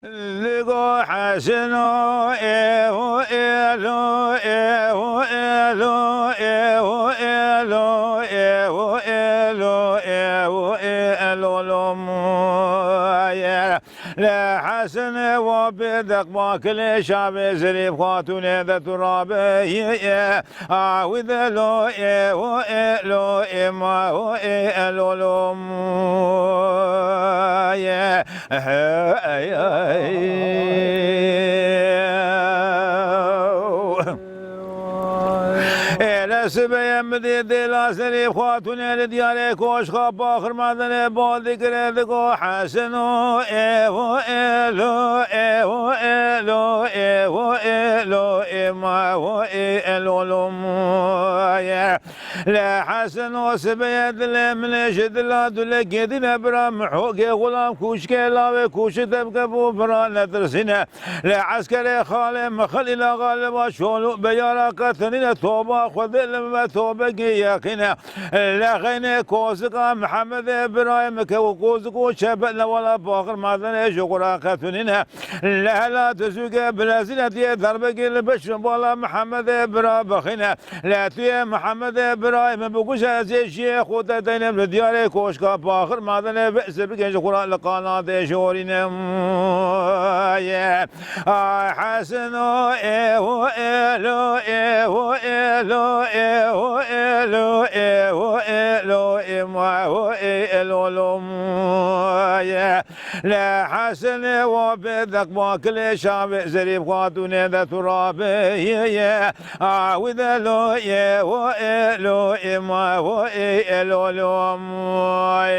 لقوا حسنوا إيهو إيلو إيهو إيلو إيهو إيلو إيهو إيلو إيهو إيلو لمويا لا حسن وبدق باكل شعب زريب خاتون ذا ترابي عاوذ لو إيهو إيلو إما هو إيلو لمويا سبيا مديد لا سليب خاتون لديار كوش خاب آخر مدن بول ذكر ذكو حسنو إيهو إيلو إيهو إيلو إيهو إيلو إما هو إيلو لمويا لا حسنو سبيا دل من شد لا دل كيدنا برام حوكي غلام كوش كلاوي كوش تبقى برا نترسنا لا عسكري خالي مخلي لا غالب شولو بيارا قتلنا توبا خذ لما توبك يقينا لا غني كوزقا محمد ابراهيم كوزقو شبنا ولا باخر ماذا شكرا قتلنا لا تسوق بلازنا دي ضربك البشر ولا محمد ابراهيم بخنا لا تي محمد ابراهيم بقوش زي شيخ ودين بديار كوشكا باخر ماذا بأس بك شكرا لقناه شورنا يا حسن ايهو ايلو ايهو ايلو ايهو ايلو ايهو ايلو ايهو ايلو لمويا لا حسن وبدق باكل شعب زريب خاتون ذا ترابي عاوذ له ايهو ايلو ايهو ايلو لمويا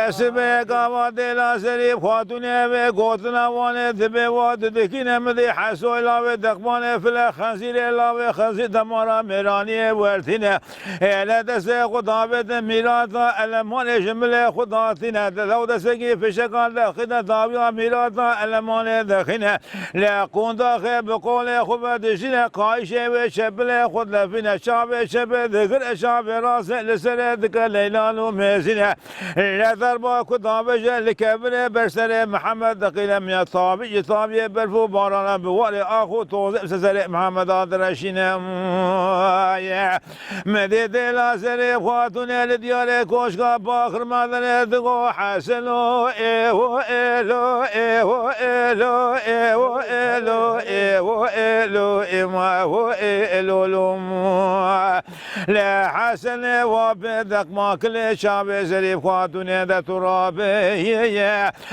سبيك واد لا سريب خاتون بقوتنا وان ذبي واد دكين مدي حسو لا دقمان فلا خنزير لا خنزير دمارا ميراني ورثنا لا دسه خدابت ميراثا المان جمله خداتنا لو دسكي في شكل خدا دابيا ميراثا المان دخنا لا كون داخل بقول خبد جنا قايشه وشبله خد لفنا شعب شب ذكر شعب راس لسر ذكر ليلان ومزنا لا ضربا كدابج لكبر برسر محمد دقيل من طابي طابي برفو بارانا بوالي اخو توزع سسر محمد ادرشنا يا مدد لا سر خاتون لديار كوشكا باخر مدن دغو حسنو ايهو ايلو ايهو ايلو ايهو ايلو ايهو ايلو اما هو ايلو لمو لا حسن وبدق ما كل شعب زريب خاتون ذا ترابي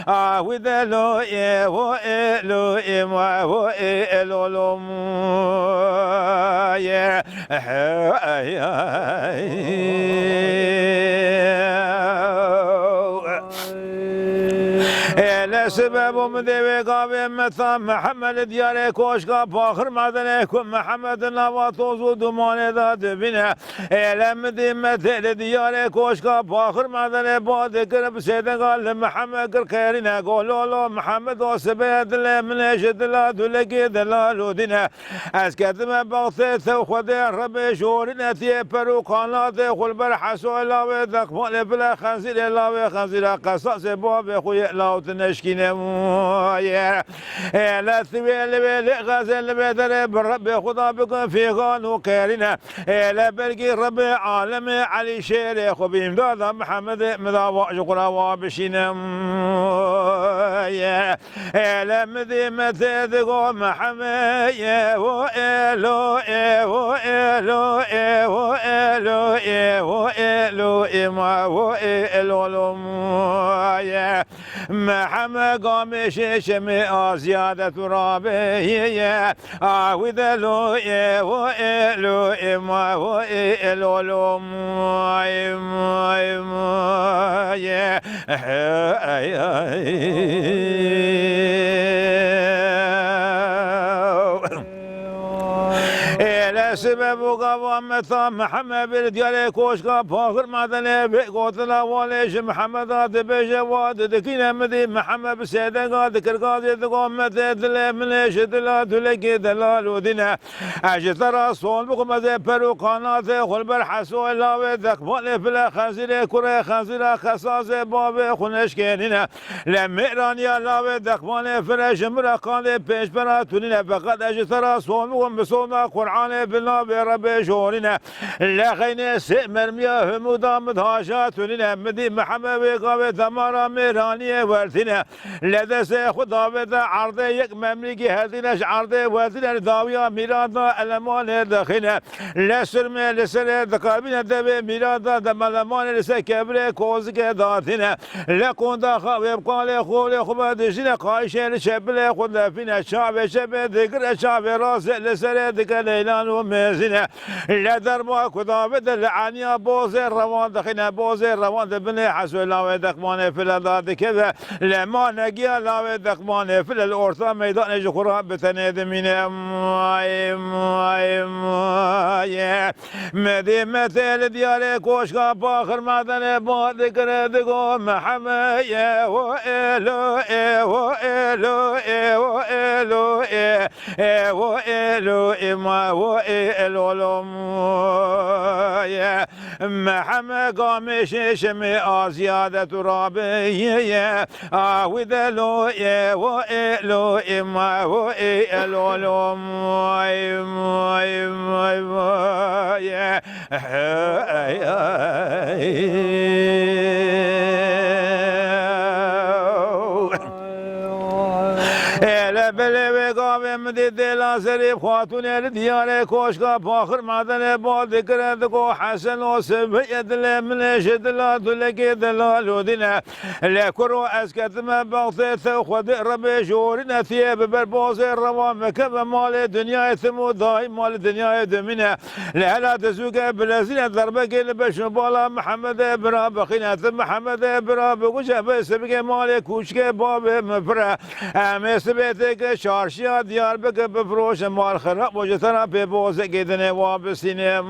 عاوذ له ايهو ايلو اما هو ايلو لمويا سبب مدوي قابل مثل محمد ديار كوشكا باخر مدنكم محمد نواتوز ودمان ذات بنا لم دي مثل ديار كوشكا باخر مدن بعد قرب سيدنا قال محمد قر خيرنا قولوا له محمد وسبيت من شد لا دلقي دلال دنا اسكت ما بغث خذ رب شورنا تي برو قناه خل برحسو لا ذق مال بلا خنزير لا خنزير قصص باب خويا لا تنشكي نمويا لا ثويل غزل بدر بالرب خدا بكم في غانو كارنا لا بلقي رب عالم علي شير خبيم دادا محمد مذا شكرا وابشينا يا لا مذي متذقو محمد يا هو الو هو الو هو الو هو الو ما هو الو يا محمد قامش شمع زيادة رابي عاوذ له هو الو ما هو الو إلى سبب وقوام متى محمد برديالي كوشكا فاخر مدني بقوتنا وليش محمد هاد بجواد دكينا مدي محمد بسيدة قاد كرقاد تقوم متى دل منيش دلا دلكي دلال ودنا أجترى صون بقوم ذي برو قناة خل برحسو الله ذاك مالي فلا خنزير كره خنزير خصاص باب خنش كيننا لميران يا الله ذاك مالي فرش مرقان بيش براتوننا فقط أجترى صون بقوم بصونا قرآن بالله برب شورنا لا خين سمر مياه مدام هاشاتوننا مدي محمد وقابة تمارا ميرانية ورثنا لدى خدا بدا عرض يك مملكي هذينش عرض ورثنا داويا ميرادا ألمان دخنا لا سرمي لسر دقابين دبي ميرادا دمالمان لسر كبر كوزك داتنا لا كوندا خاوي بقال خولي خبا دجنا قايشين شبل خدا فينا شعب شب ذكر شعب راس لسر ذكر ليلان ومزنا لا دربا خدا بدا لعنيا بوزي روان دخنا بوزي روان دبني حسو لاوي دقمان في الاداد كذا لما نجي لاوي دقمان في الأورطة ميدان جخرا بتنادمين مدي مثل ديالي كوشكا باخر مدن با ذكر دقو محمد يا وإلو وإلو وإلو وإلو إما وإلو لهم يا محمد قامش شمي زيادة رابية وذلو يا وإلو إما وإلو لهم مدي دلا سريب خاتون الديار كوشكا فاخر معدن با ذكر دكو حسن وسبية دل من شدلا دلكي دلال دنا لكرو اسكت ما بغثت خد ربي شورنا ثياب بربوز الروام مكب مال دنيا ثمو دايم مال دنيا دمنا لا تزوق بلازين ضربة قل بشبالا محمد برا بخينا محمد برا بوجه سبق مال كوشكا باب مفرا امس بيتك شارشيا ديار بك بفروش مال خراب وجتنا ببوز قدنا وابسينه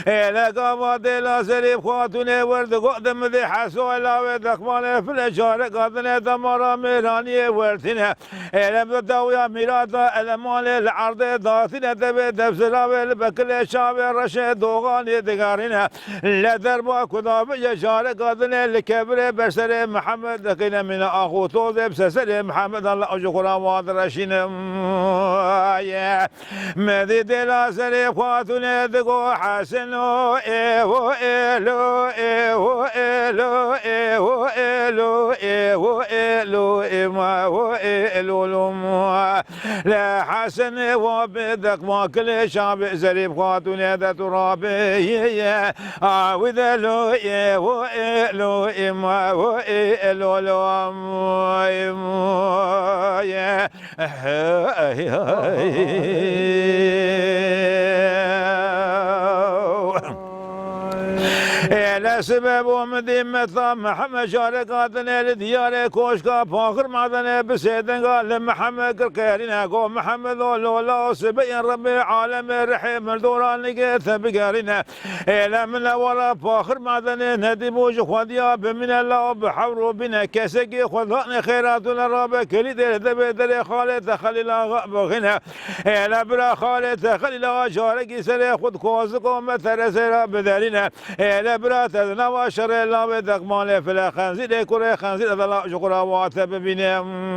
لا قام دلا سريب خاتون ورد قدم ذي حسو لا دقمان في الاشار قدنا دمر ميراني ورثنا لم تداويا ميرادا المال العرض داثنا دبي دبسلا بالبكل شاب رشد دوغان دغارنا لا دربا كدا بجار قدنا الكبر برسر محمد دقنا من اخو توز بسسر محمد الله اجقرا وادرشين يا مدي دلا سريب خاتون دغو حسن وإلو إما وإلو لهم لا حسن وبدك ما كل شعب زريب خاتون هذا ترابي وذلو وإلو إما وإلو لهم لا سبب ومدين مثل محمد شارقاتنا لديار كوشكا فاخر معدنا بسيدن قال محمد كركيرنا قو محمد لولا سبين ربي عالم الرحيم الدوران لقيت بقارنا إلا من ولا فاخر معدنا ندي بوج خديا بمن الله بحور بنا كسقي خذنا خيرات الرب كل دل خالد خليل بغنا إلا بلا خالد خليل شارقي سري خذ كوزكم مثل بدلنا إلا بلا تذنا وشر الله بدك مال في الخنزير كره خنزير الله شكرا واتب بينهم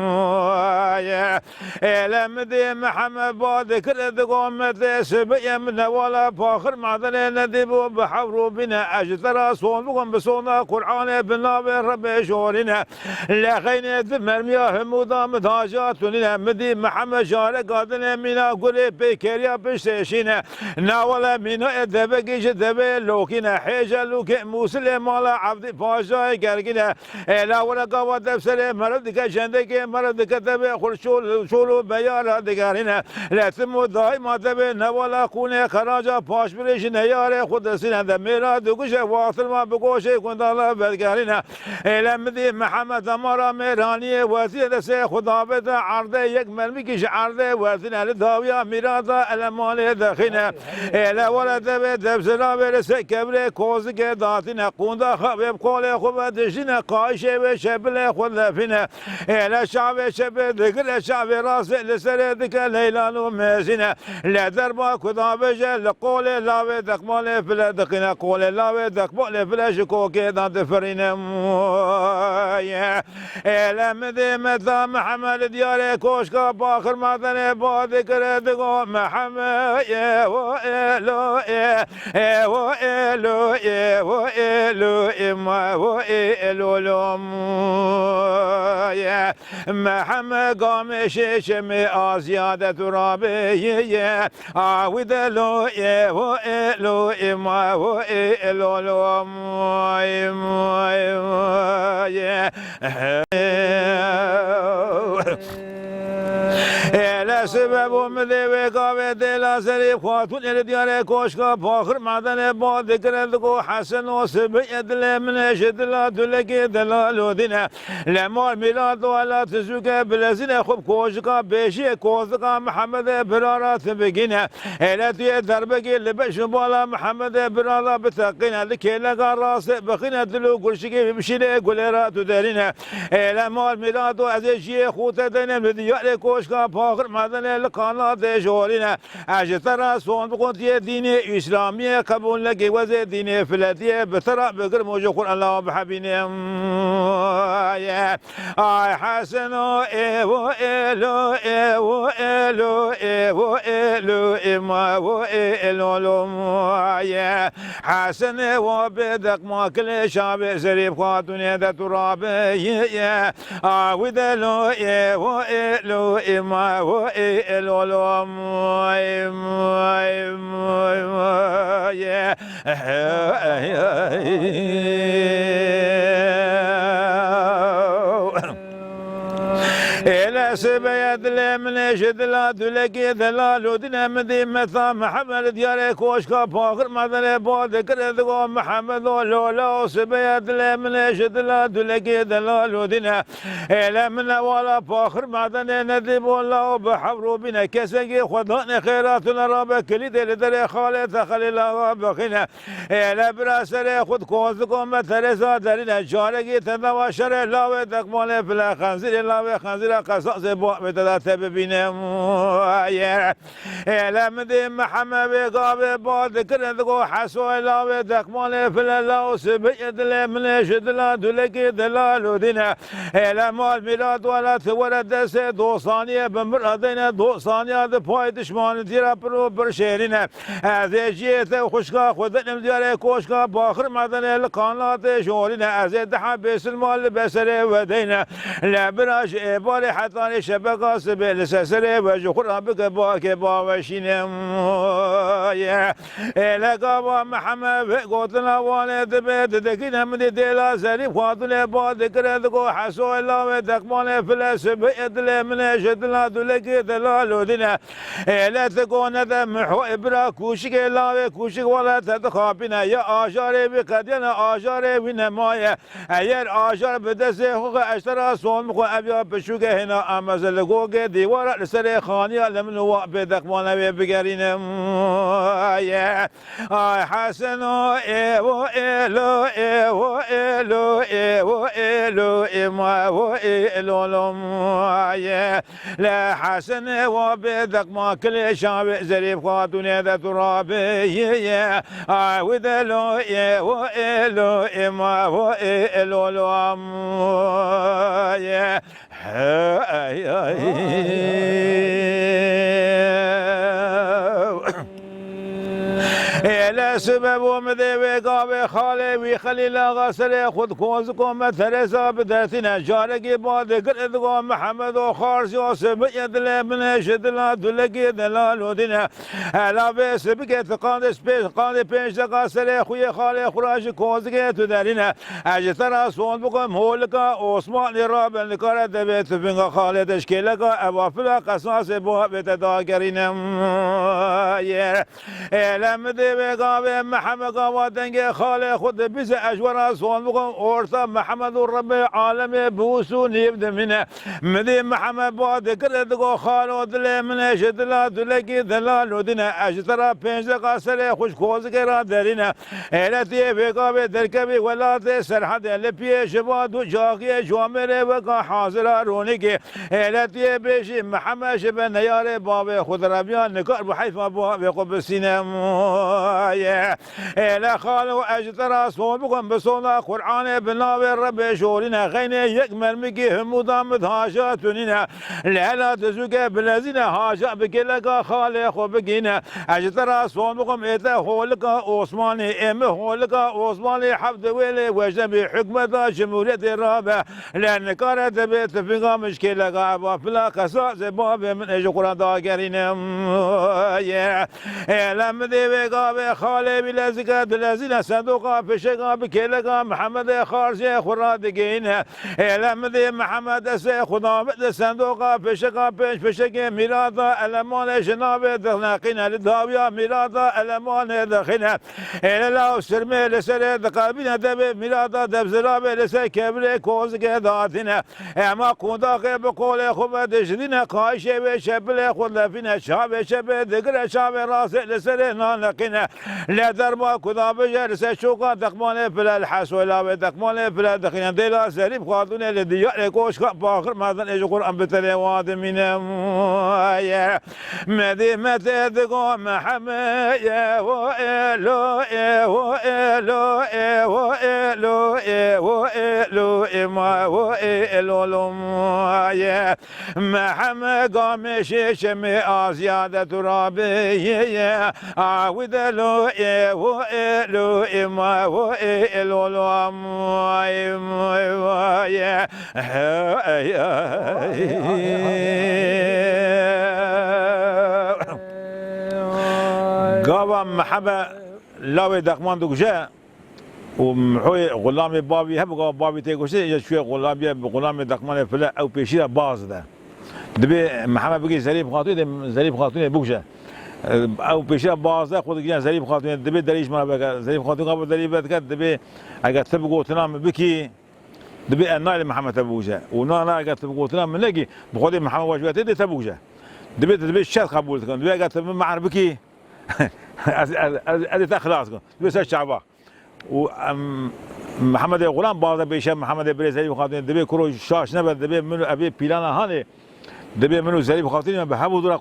لم دي محمد بعد كل دقوم سبيا من ولا فاخر معدن ندب بحور بنا اجترى صون بصونا قرآن بالله رب شورنا لا خين مرميا مدام داجات لنا مدي محمد شارق قادنا منا قولي بكريا بشتشينا ناولا منا دبقيش دبي لوكنا حيجا لوك موسل مالا عبد پاشای گرگینه لا ولا قوا دفسر مرد که جندك مرد كتب خرشول شولو بيار دگارینه لاتم دائما تب نوالا خونه خراجا پاش برش نیاره خود سینه میرا دوگوش واصل ما بگوش کندالا بدگارینه لمدی محمد امارا میرانی وزیر دست خدا بده عرضه یک مرمی کش عرضه وزینه لداویا میرادا المال دخینه لا ولا تب دفسرا برسه کبر کوز که داتینه قوندا خبب قول خوب دشینه قایشه و شبل خود لفینه لا شعب شب ذكر شعب راس لسر ذكر ليلان ومزينة لا دربا كذا بجا لقول لا ودك مال فلا دقنا قول لا ودك مال فلا شكوك دانت فرينا يا لا مدي مذا محمد ديار كوشكا باخر مدن با ذكر دقو محمد يا وإلو يا وإلو يا وإلو إما وإلو لوم يا محمد قامش شمي آزيادة ترابية عاود لو إيه وإلو إما وإلو لو لا سبب مذيب قابل دلا سريف خاتون الديار كوشكا باخر معدن با ذكر ذكو حسن وسبع دل من اشد لا دلكي دلالو دينا لما ميلاد ولا تزوك بلزنا خب كوشكا بيشي كوزكا محمد برارات بقينا لا تي دربكي لبش بالا محمد برارا بتقينا لكي لقى راس بقينا دلو قرشكي بمشي قليرات دارينا لما ميلاد وعزيشي خوتا دينا الديار كوشكا باخر معدن القناة جورينا اجترا صون بقنطية دين اسلامية قبول لكي وزي دين فلاتية بترى بقر موجود الله بحبيني اي حسن ايو الو ايو الو ايو الو اما والو لو حسن وبدك ما كل شعب زريب خاتون يد ترابي ودلو ايو الو اما والو لو إلى سبيد لمن شدلا دلكي دلالو دنا مدي مثا محمد ديار كوشكا باخر مدن با ذكر ذو محمد لولا سبيد لمن شدلا دلكي دلالو دنا إلى من ولا باخر مدن ندب والله بحبرو بنا كسكي خدان خيراتنا رب كلي دل خالد خليل بخنا إلى براسر خد كوزكم مثلثا درنا جاركي تنواشر لا ودك مال فلا خنزير لا خنزير قصص بوق بتدات ببينهم يا لمدي محمد بقاب بعد كردقو حسو لا ودك مال فلا لا سبيد لمن شدلا دلكي دلالو دينا يا مال ميلاد ولا تولد دس دو ثانيه بمردنا دو ثانيه دپای دشمن تیرا پرو برشیرنا از جیت خوشگاه خودم دیار کوشگاه باخر مدن القنات جورنا از دحا بیس المال بسره ودینا لبراش ابال حتى شبكه سبيل سسره وجخر بك باك باوشينم يا لقى محمد قوتنا والد بيت دكنا من ديلا زريف خاطر بعد كردكو حسو الله ودكمان فلس بيت من شدنا دلك دلالو دنا لا تكون ذا محو ابرا كوشك لا كوشك ولا تتخابنا يا اجار بقدنا اجار بنمايه اگر اجار بدسه حقوق اشترا صون مخو ابيا بشوكه هنا امازل گوگه دیوار لسر خانی لمن و بدک مانوی بگرینم آی حسن و الو الو الو اما و الو لم آی لا حسن و بدک ما کل شاب زریف خاتون ده ترابی ودلو الو اما و الو لم لا سبب ومذي قاب خالي وخليل غسر خود كوزكم مثرسا بدرتنا جارقي بعد قرد محمد وخارج يوسف يدل من شدلا دلقي دلال ودنا هلا بس بقيت قادس بيش قادس بيش غسر خوي خالي خراج كوزكي تدارنا اجترا صون بكم هولكا عثمان راب الكره دبيت بن خالد تشكيلك ابوافلا قصاص بو بتداغرين يا لم دي قاب محمد قوادنگ خالي خود بز اجورا صون بكم اورتا محمد رب عالم بوسو نيبد من مدي محمد بعد كردغو خالد من شدلا دلقي دلال ودنا اجترا بنج قصر خوش كوزكي را درينا التي بقاب دركبي ولا سرحد لبي شباد جاغي جوامر وقا حاضر رونيكي التي بيشي محمد شبن يار باب خود ربيان نكار بحيث ما بقب السينم لا خالو اجترا صوم بكم بصونا قرآن بناوي رب شورنا غين يكمل مكي همودام هاجاتنا لا تزوك بلازنا هاجا بكلك خالي خو بكينا اجترا صوم بكم اتا هولك عثماني ام هولك عثماني حفظ ويلي وجنبي حكمة جمهورية الرابع لأن كانت بيت فيها مشكلة قابا فلا قصاص باب من اجو قرآن داقرين لم دي قابا خالي بلازقة دلازين صندوقا فشقا بكيلقا محمد خارجي خرادقين لم دي محمد سي خضامت صندوقا فشقا بيش فشقا ميرادا ألمان جناب دخناقين للداوية ميرادا ألمان دخنا لا سرمي لسر دقابين دبي ميرادا دبزرابي لسر كبري كوزك داتنا اما قنداق بقول خوب دجدنا قايشه وشبل خود فينا شاب شب دغر شاب راس لسر نانقنا لا درما كذاب جرس شوقا دقمان بلا الحسولا ودقمان بلا دخنا دلا سريب خاطون لديار كوش باخر مازن اجو قران بتلواد من يا مدي متى دقو محمد يا ويلو يا ويلو يا ويلو يا ويلو ما ويلو يا محمد قامش شمي ازياده ترابي يا عود له يا ويلو ما ويلو يا قام محمد لا دقمان دوجا ومحوي غلامي بابي هبقى بابي تيكوشي شويه غلامي دقمان فلا او بيشيره باز ده دبي محمد بقي زريب خاطوني زريب خاطوني بوجا او بيشيره باز ده خود جنا زريب خاطوني دبي دريش ما بقى زريب خاطوني قبل دريبت كد دبي اجا تبقوا تنام بكي دبي انا محمد تبوجا ونا اجا تبقوا تنام نلاقي بخودي محمد واجبات دي تبوجا دبي الشات قبول دبي اجا مع بكي ادي خلاص دبي الشعب محمد غلام بعض بيشم محمد بريزي وخاطين دبي كرو شاش نبد دبي منو ابي بلانا هاني دبي منو زري وخاطين بحبوا دور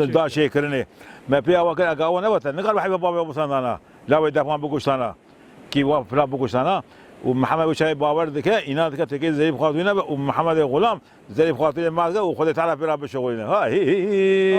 دا شيء كرني ما بيا وقت اقاو نبت نقر بحب بابا ابو سنانا لا ودفع بقوشانا كي وفلا بقوشانا ومحمد وشاي باور ذكاء ينادك تكي زري وخاطين ومحمد غلام زري وخاطين ما وخذ تعرف بلا بشغلنا ها هي